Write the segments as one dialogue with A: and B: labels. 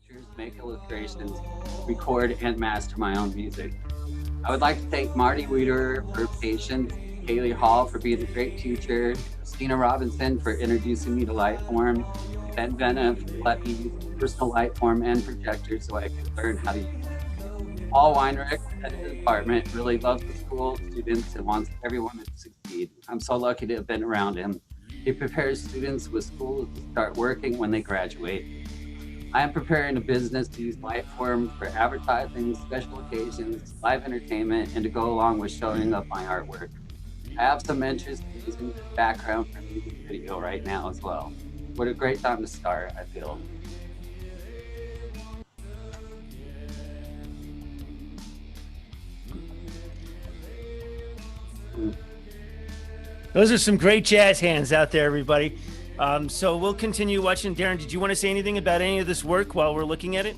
A: pictures, make illustrations, record, and master my own music. I would like to thank Marty Weeder for patience, Kaylee Hall for being a great teacher, Christina Robinson for introducing me to Lightform, Ben Venna for letting me use personal Lightform and projector so I could learn how to use it. Paul Weinrich, head of the department, really loves the school, students, and wants everyone to succeed. I'm so lucky to have been around him. He prepares students with schools to start working when they graduate. I am preparing a business to use Lightform for advertising, special occasions, live entertainment, and to go along with showing up my artwork. I have some interest in using the background for music video right now as well. What a great time to start, I feel.
B: Those are some great jazz hands out there, everybody. So we'll continue watching. Darren, did you want to say anything about any of this work while we're looking at it?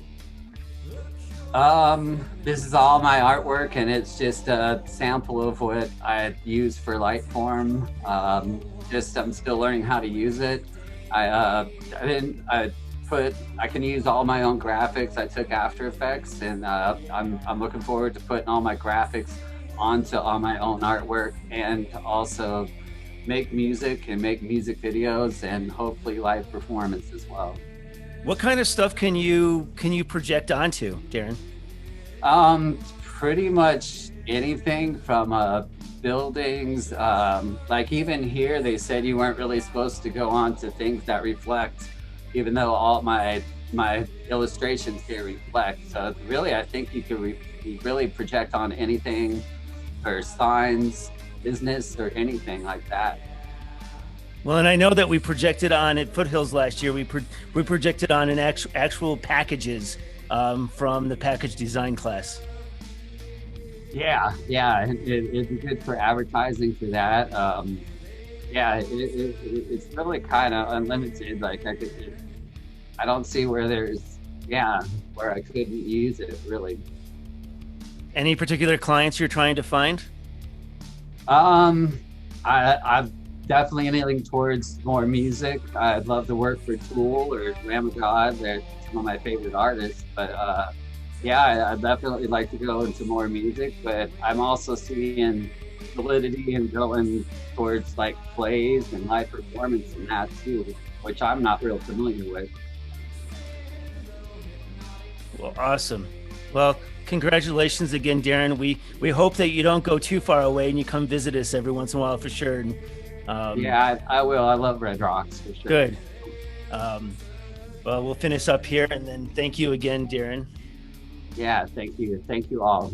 A: This is all my artwork, and it's just a sample of what I use for Lightform. I'm still learning how to use it. I can use all my own graphics. I took After Effects, and I'm looking forward to putting all my graphics onto all my own artwork, and to also make music and make music videos and hopefully live performance as well.
B: What kind of stuff can you project onto, Darren?
A: Pretty much anything from buildings. Like even here, they said you weren't really supposed to go on to things that reflect, even though all my illustrations here reflect. So really, I think you could really project on anything, or signs, business, or anything like that.
B: Well, and I know that we projected on at Foothills last year. We projected on an actual packages from the package design class.
A: Yeah, it'd be good for advertising for that. It's really kind of unlimited. Like I don't see where where I couldn't use it really.
B: Any particular clients you're trying to find?
A: I'm definitely leaning towards more music. I'd love to work for Tool or Lamb of God. They're some of my favorite artists. But I'd definitely like to go into more music. But I'm also seeing validity and going towards like plays and live performance and that too, which I'm not real familiar with.
B: Well, awesome. Well, congratulations again, Darren. We hope that you don't go too far away and you come visit us every once in a while for sure. And,
A: I will. I love Red Rocks for sure.
B: Good. Well, we'll finish up here and then thank you again, Darren.
A: Yeah, thank you. Thank you all.